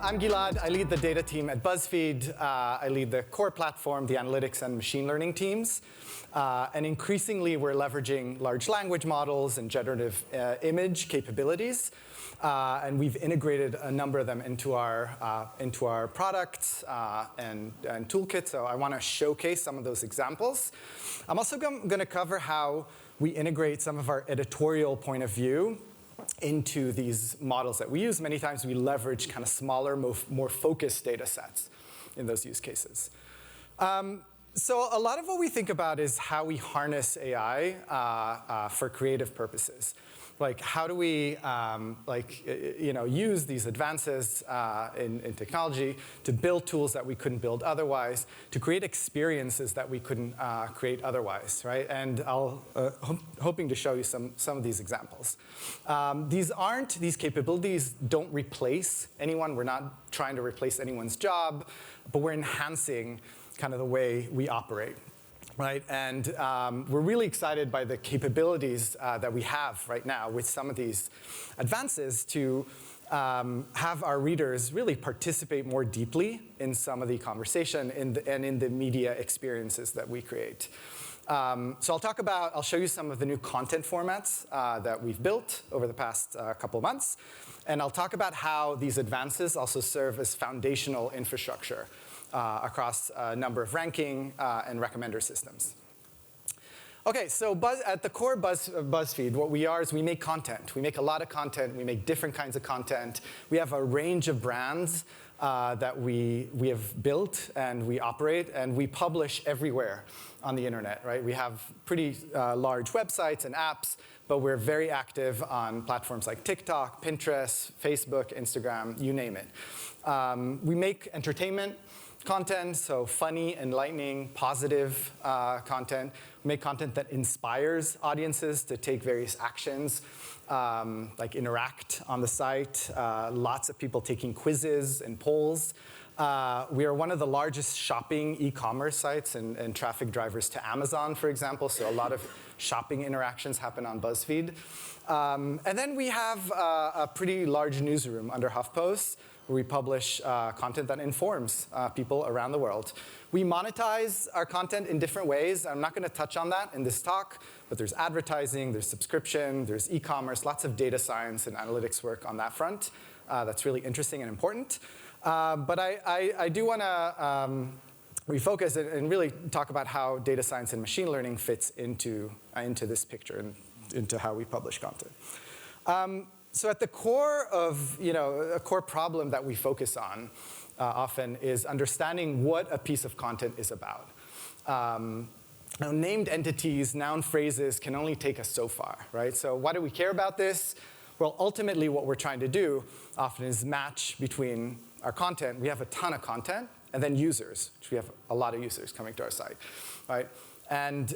I'm Gilad. I lead the data team at BuzzFeed. I lead the core platform, the analytics and machine learning teams. And increasingly, we're leveraging large language models and generative image capabilities. And we've integrated a number of them into our products and toolkits. So I want to showcase some of those examples. I'm also going to cover how we integrate some of our editorial point of view into these models that we use. Many times we leverage kind of smaller, more focused data sets in those use cases. So a lot of what we think about is how we harness AI for creative purposes. Like, how do we use these advances in technology to build tools that we couldn't build otherwise, to create experiences that we couldn't create otherwise, right? And hoping to show you some of these examples. These capabilities don't replace anyone. We're not trying to replace anyone's job, but we're enhancing kind of the way we operate. Right, and we're really excited by the capabilities that we have right now with some of these advances to have our readers really participate more deeply in some of the conversation and in the media experiences that we create. So I'll show you some of the new content formats that we've built over the past couple of months, and I'll talk about how these advances also serve as foundational infrastructure across a number of ranking and recommender systems. Okay, so at the core BuzzFeed, what we are is we make content. We make a lot of content. We make different kinds of content. We have a range of brands that we have built and we operate, and we publish everywhere on the internet, right? We have pretty large websites and apps, but we're very active on platforms like TikTok, Pinterest, Facebook, Instagram, you name it. We make entertainment content, so funny, enlightening, positive content. We make content that inspires audiences to take various actions, like interact on the site. Lots of people taking quizzes and polls. We are one of the largest shopping e-commerce sites and traffic drivers to Amazon, for example, so a lot of shopping interactions happen on BuzzFeed. And then we have a pretty large newsroom under HuffPost, where we publish content that informs people around the world. We monetize our content in different ways. I'm not going to touch on that in this talk, but there's advertising, there's subscription, there's e-commerce, lots of data science and analytics work on that front. That's really interesting and important. But I do want to refocus and really talk about how data science and machine learning fits into this picture and into how we publish content. So at the core of, a core problem that we focus on often is understanding what a piece of content is about. Now, named entities, noun phrases can only take us so far, right? So why do we care about this? Well, ultimately, what we're trying to do often is match between our content. We have a ton of content, and then users, which we have a lot of users coming to our site, right? And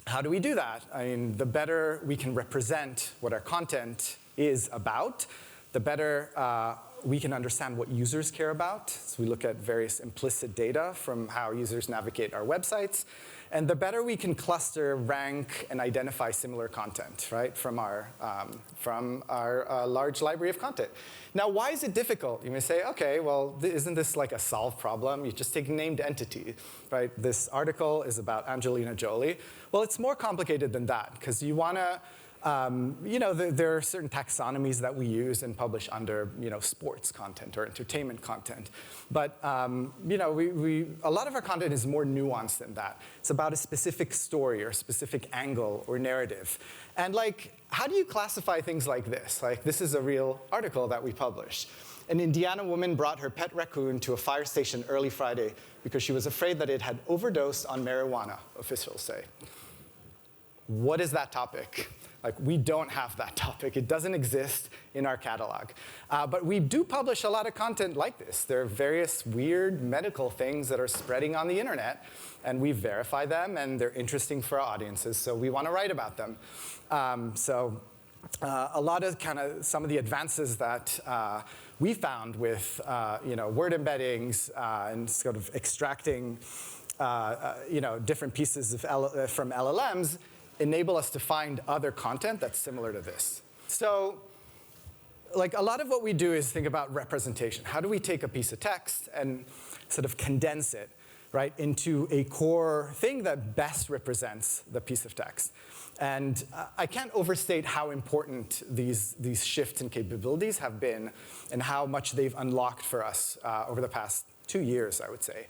how do we do that? I mean, the better we can represent what our content is about, the better we can understand what users care about. So we look at various implicit data from how users navigate our websites. And the better we can cluster, rank, and identify similar content, right, from our large library of content. Now, why is it difficult? You may say, okay, well, isn't this like a solved problem? You just take named entity, right? This article is about Angelina Jolie. Well, it's more complicated than that, because you want to, there are certain taxonomies that we use and publish under, sports content or entertainment content. But, a lot of our content is more nuanced than that. It's about a specific story or specific angle or narrative. And how do you classify things like this? Like, this is a real article that we published. An Indiana woman brought her pet raccoon to a fire station early Friday because she was afraid that it had overdosed on marijuana, officials say. What is that topic? We don't have that topic. It doesn't exist in our catalog. But we do publish a lot of content like this. There are various weird medical things that are spreading on the internet, and we verify them, and they're interesting for our audiences, so we want to write about them. A lot of some of the advances that we found with word embeddings and sort of extracting different pieces from LLMs enable us to find other content that's similar to this. So like a lot of what we do is think about representation. How do we take a piece of text and sort of condense it, right, into a core thing that best represents the piece of text? And I can't overstate how important these shifts in capabilities have been and how much they've unlocked for us over the past 2 years, I would say.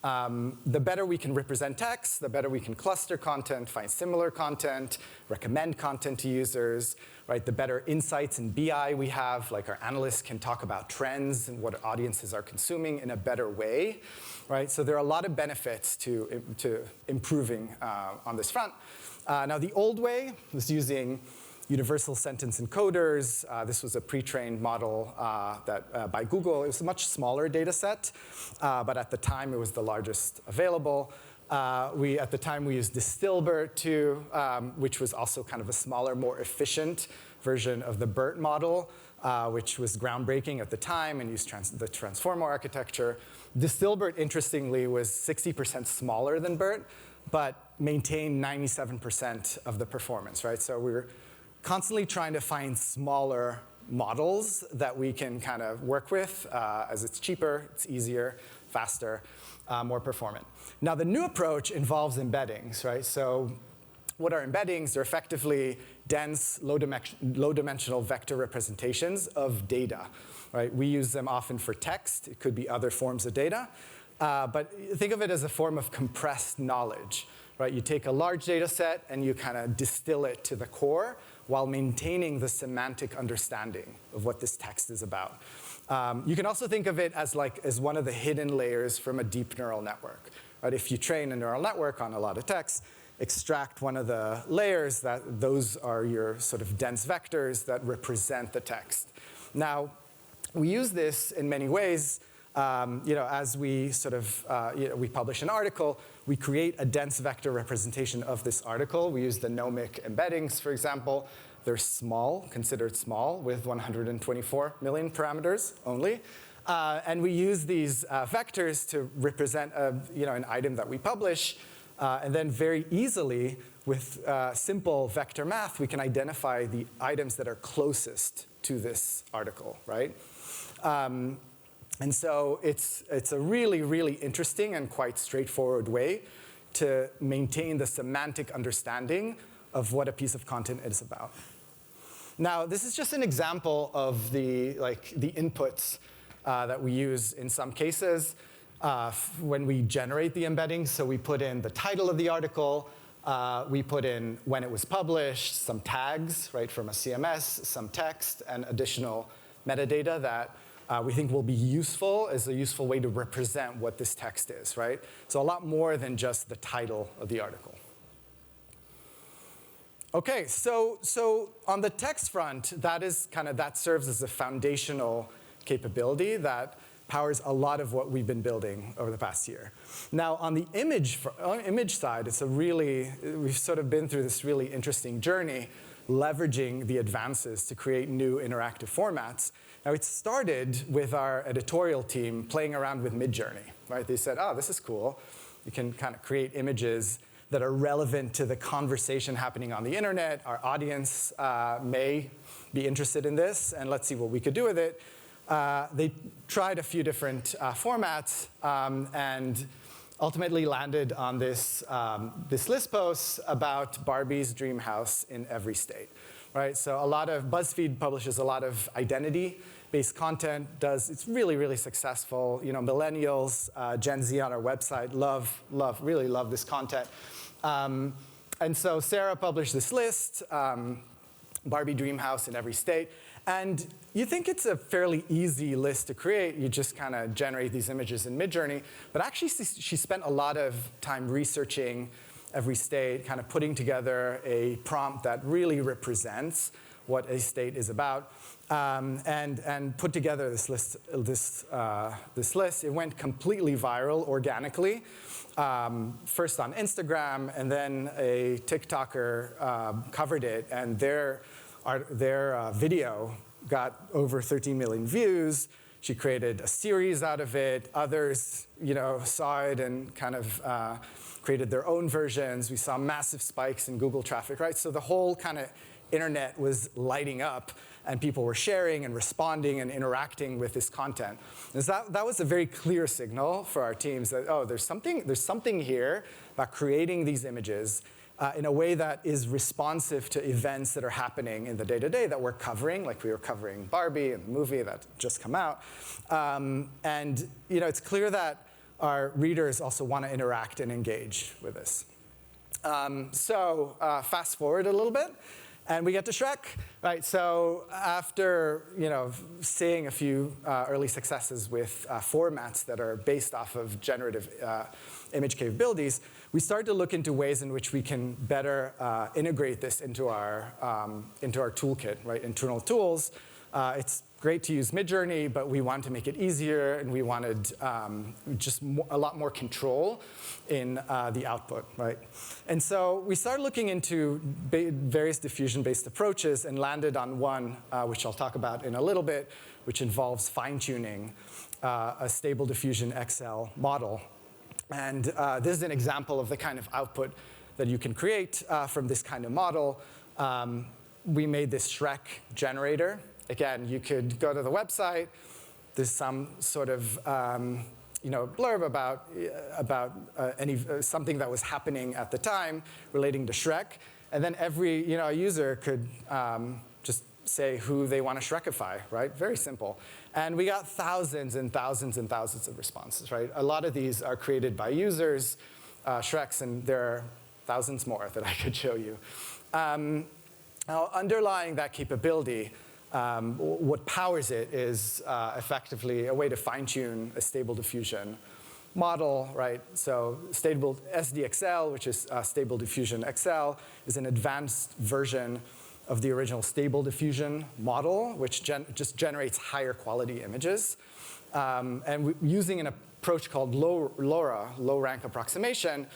The better we can represent text, the better we can cluster content, find similar content, recommend content to users, right? The better insights and BI we have, like our analysts can talk about trends and what audiences are consuming in a better way, right? So there are a lot of benefits to improving on this front. Now the old way was using universal sentence encoders. This was a pre-trained model by Google. It was a much smaller data set, but at the time it was the largest available. At the time we used Distilbert too, which was also kind of a smaller, more efficient version of the BERT model, which was groundbreaking at the time and used the transformer architecture. Distilbert, interestingly, was 60% smaller than BERT, but maintained 97% of the performance, right? So we were constantly trying to find smaller models that we can kind of work with as it's cheaper, it's easier, faster, more performant. Now the new approach involves embeddings, right? So what are embeddings? They're effectively dense, low-dimensional vector representations of data, right? We use them often for text. It could be other forms of data. But think of it as a form of compressed knowledge, right? You take a large data set and you kind of distill it to the core while maintaining the semantic understanding of what this text is about. You can also think of it as one of the hidden layers from a deep neural network, right? If you train a neural network on a lot of text, extract one of the layers, those are your sort of dense vectors that represent the text. Now, we use this in many ways. As we sort of, we publish an article, we create a dense vector representation of this article. We use the nomic embeddings, for example. They're small, considered small, with 124 million parameters only. And we use these vectors to represent an item that we publish. And then very easily, with simple vector math, we can identify the items that are closest to this article, right? And so it's a really, really interesting and quite straightforward way to maintain the semantic understanding of what a piece of content is about. Now, this is just an example of the inputs that we use in some cases when we generate the embeddings. So we put in the title of the article, we put in when it was published, some tags, right, from a CMS, some text, and additional metadata that we think will be useful as a useful way to represent what this text is, right? So a lot more than just the title of the article. Okay, so on the text front, that serves as a foundational capability that powers a lot of what we've been building over the past year. Now, on the image side, we've sort of been through this really interesting journey leveraging the advances to create new interactive formats. Now, it started with our editorial team playing around with Midjourney, right? They said, oh, this is cool. You can kind of create images that are relevant to the conversation happening on the internet. Our audience may be interested in this, and let's see what we could do with it. They tried a few different formats and ultimately landed on this list post about Barbie's dream house in every state. Right, so BuzzFeed publishes a lot of identity-based content. It's really, really successful. Millennials, Gen Z on our website really love this content. And so Sarah published this list, Barbie dream house in every state. And you think it's a fairly easy list to create. You just kind of generate these images in Midjourney. But actually, she spent a lot of time researching every state, kind of putting together a prompt that really represents what a state is about, and put together this list. It went completely viral organically, first on Instagram, and then a TikToker covered it, and their video got over 13 million views. She created a series out of it. Others, saw it and kind of created their own versions. We saw massive spikes in Google traffic, right? So the whole kind of internet was lighting up and people were sharing and responding and interacting with this content. And so that was a very clear signal for our teams that, oh, there's something here about creating these images in a way that is responsive to events that are happening in the day-to-day that we're covering, like we were covering Barbie and the movie that just come out. And it's clear that our readers also want to interact and engage with this. So fast forward a little bit, and we get to Shrek. Right, so after seeing a few early successes with formats that are based off of generative image capabilities, we started to look into ways in which we can better integrate this into our toolkit, right? Internal tools. It's great to use Midjourney, but we wanted to make it easier, and we wanted just a lot more control in the output, right? And so we started looking into various diffusion-based approaches and landed on one, which I'll talk about in a little bit, which involves fine-tuning a stable diffusion XL model. And this is an example of the kind of output that you can create from this kind of model. We made this Shrek generator. Again, you could go to the website. There's some sort of blurb about something that was happening at the time relating to Shrek. And then every user could just say who they want to Shrekify, right? Very simple. And we got thousands and thousands and thousands of responses, right? A lot of these are created by users, Shreks, and there are thousands more that I could show you. Now, underlying that capability, what powers it is effectively a way to fine-tune a stable diffusion model, right? So stable SDXL, which is stable diffusion XL, is an advanced version of the original stable diffusion model, which just generates higher quality images. And using an approach called LoRA, low rank approximation,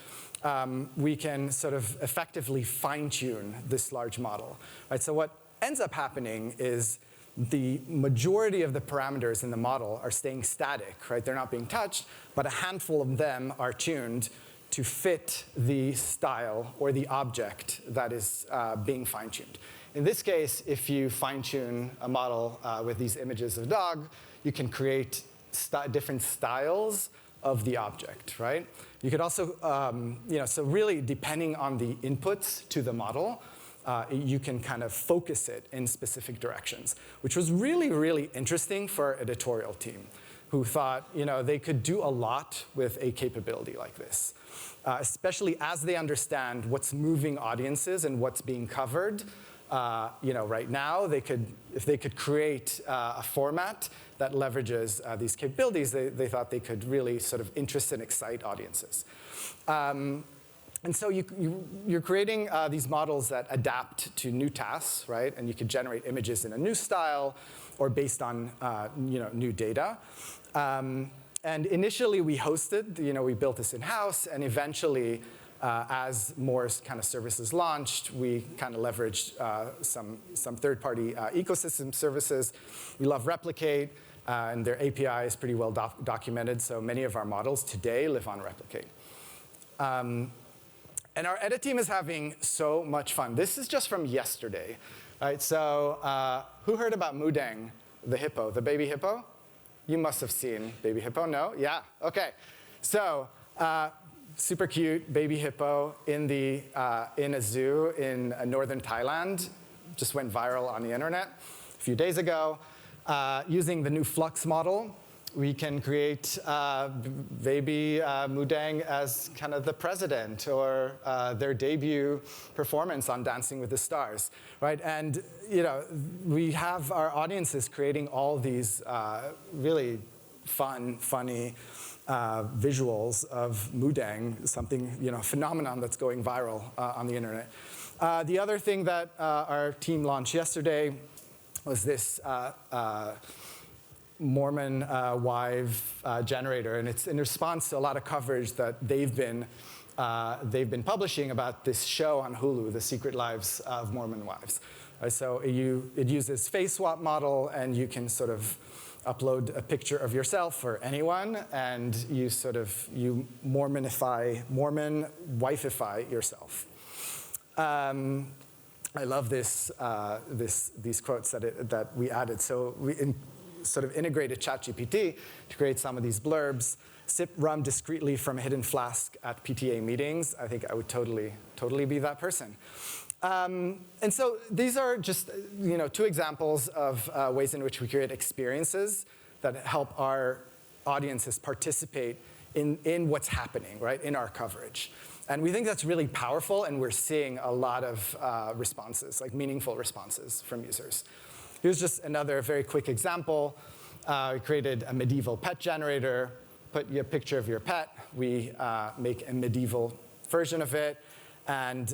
we can sort of effectively fine-tune this large model, right? So what ends up happening is the majority of the parameters in the model are staying static, right? They're not being touched, but a handful of them are tuned to fit the style or the object that is being fine-tuned. In this case, if you fine-tune a model with these images of a dog, you can create different styles of the object, right? You could also, so really depending on the inputs to the model, you can kind of focus it in specific directions, which was really, really interesting for our editorial team, who thought they could do a lot with a capability like this, especially as they understand what's moving audiences and what's being covered. Right now, if they could create a format that leverages these capabilities, they thought they could really sort of interest and excite audiences. And so you're creating these models that adapt to new tasks, right? And you could generate images in a new style or based on new data. And initially, we hosted, we built this in-house, and eventually, as more kind of services launched, we kind of leveraged some third-party ecosystem services. We love Replicate, and their API is pretty well documented, so many of our models today live on Replicate. And our edit team is having so much fun. This is just from yesterday, right? So who heard about Mudang, the hippo, the baby hippo? You must have seen baby hippo, no? Yeah, okay. So super cute baby hippo in a zoo in northern Thailand. Just went viral on the internet a few days ago. Using the new Flux model, we can create baby Mudang as kind of the president or their debut performance on Dancing with the Stars, right? And we have our audiences creating all these really funny visuals of Mudang, something, phenomenon that's going viral on the internet. The other thing that our team launched yesterday was this Mormon wife generator, and it's in response to a lot of coverage that they've been publishing about this show on Hulu, The Secret Lives of Mormon Wives. So it uses face swap model, and you can sort of upload a picture of yourself or anyone, and you Mormon wifeify yourself. I love these quotes that we added. So we sort of integrated ChatGPT to create some of these blurbs. Sip rum discreetly from a hidden flask at PTA meetings. I think I would totally be that person. And so these are just 2 examples of ways in which we create experiences that help our audiences participate in what's happening, right, in our coverage. And we think that's really powerful, and we're seeing a lot of responses, like meaningful responses from users. Here's just another very quick example. We created a medieval pet generator, put your picture of your pet. We make a medieval version of it. And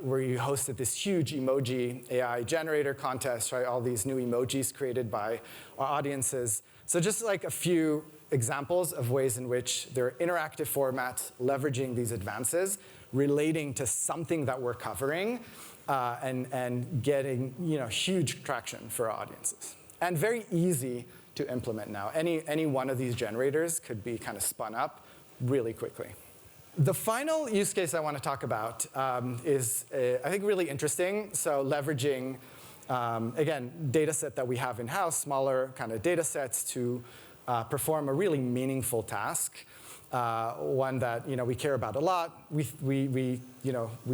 we hosted this huge emoji AI generator contest, right? All these new emojis created by our audiences. So just like a few examples of ways in which there are interactive formats leveraging these advances, relating to something that we're covering, and getting huge traction for our audiences. And very easy to implement now. Any one of these generators could be kind of spun up really quickly. The final use case I want to talk about is, I think, really interesting. So leveraging, again, data set that we have in-house, smaller kind of data sets to perform a really meaningful task, one that we care about a lot. We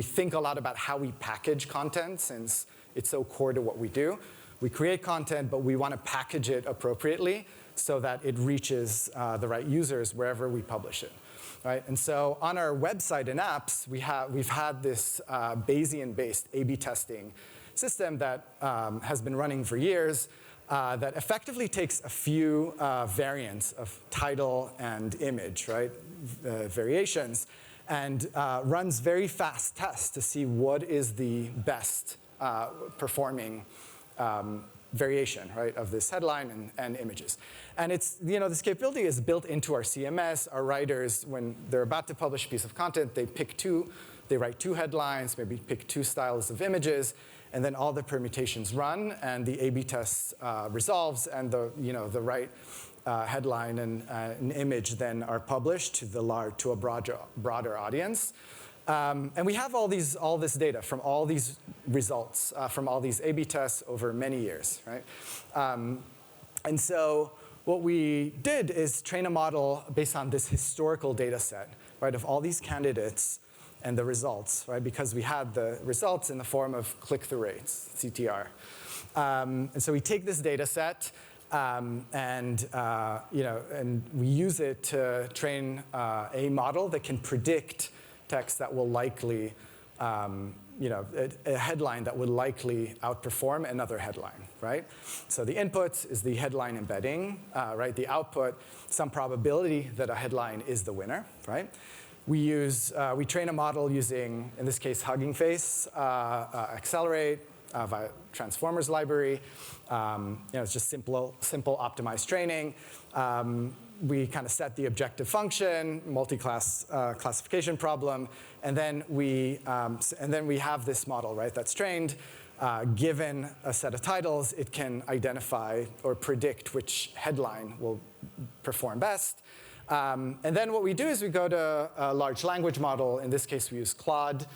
think a lot about how we package content, since it's so core to what we do. We create content, but we want to package it appropriately so that it reaches the right users wherever we publish it. Right? And so on our website and apps, we've had this Bayesian-based A/B testing system that has been running for years that effectively takes a few variants of title and image, right? Variations, and runs very fast tests to see what is the best performing variation, right, of this headline and images. And it's, this capability is built into our CMS. Our writers, when they're about to publish a piece of content, they write 2 headlines, maybe pick 2 styles of images, and then all the permutations run, and the A/B test resolves, and the right headline and image then are published to a broader audience. And we have all this data from all these results, from all these A/B tests over many years, right? And so what we did is train a model based on this historical data set, right, of all these candidates and the results, right, because we had the results in the form of click-through rates, CTR. And so we take this data set, and we use it to train a model that can predict text that will likely, a headline that would likely outperform another headline, right? So the input is the headline embedding, right? The output, some probability that a headline is the winner, right? We train a model using, in this case, Hugging Face, Accelerate, via Transformers library. It's just simple optimized training. We kind of set the objective function, multi-class classification problem, and then we have this model, right, that's trained. Given a set of titles, it can identify or predict which headline will perform best. And then what we do is we go to a large language model. In this case, we use Claude.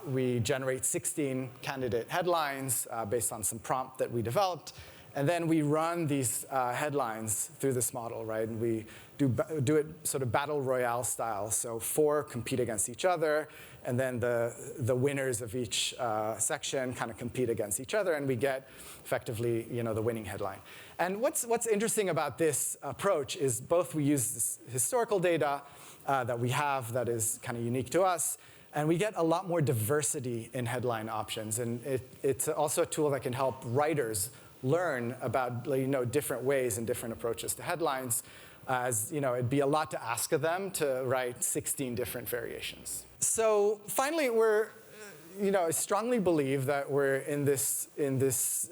We generate 16 candidate headlines based on some prompt that we developed. And then we run these headlines through this model, right? And we do it sort of battle royale style. So 4 compete against each other, and then the winners of each section kind of compete against each other, and we get effectively, the winning headline. And what's interesting about this approach is both we use this historical data that we have that is kind of unique to us, and we get a lot more diversity in headline options. And it's also a tool that can help writers learn about different ways and different approaches to headlines, as it'd be a lot to ask of them to write 16 different variations. So finally, I strongly believe that we're in this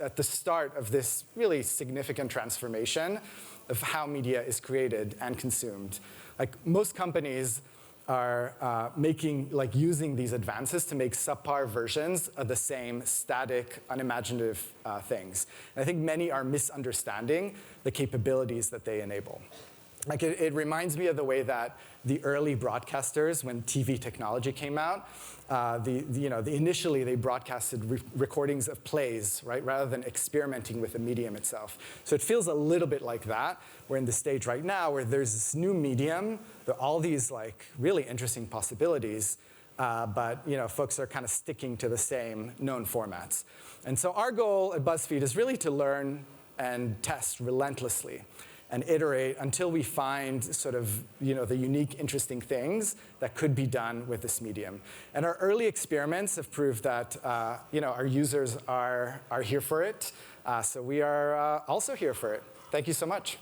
at the start of this really significant transformation of how media is created and consumed. Like most companies are using these advances to make subpar versions of the same static, unimaginative things. And I think many are misunderstanding the capabilities that they enable. Like it reminds me of the way that the early broadcasters, when TV technology came out, initially they broadcasted recordings of plays, right, rather than experimenting with the medium itself. So it feels a little bit like that. We're in the stage right now where there's this new medium, there are all these like really interesting possibilities, but folks are kind of sticking to the same known formats. And so our goal at BuzzFeed is really to learn and test relentlessly and iterate until we find sort of the unique, interesting things that could be done with this medium. And our early experiments have proved that our users are here for it. So we are also here for it. Thank you so much.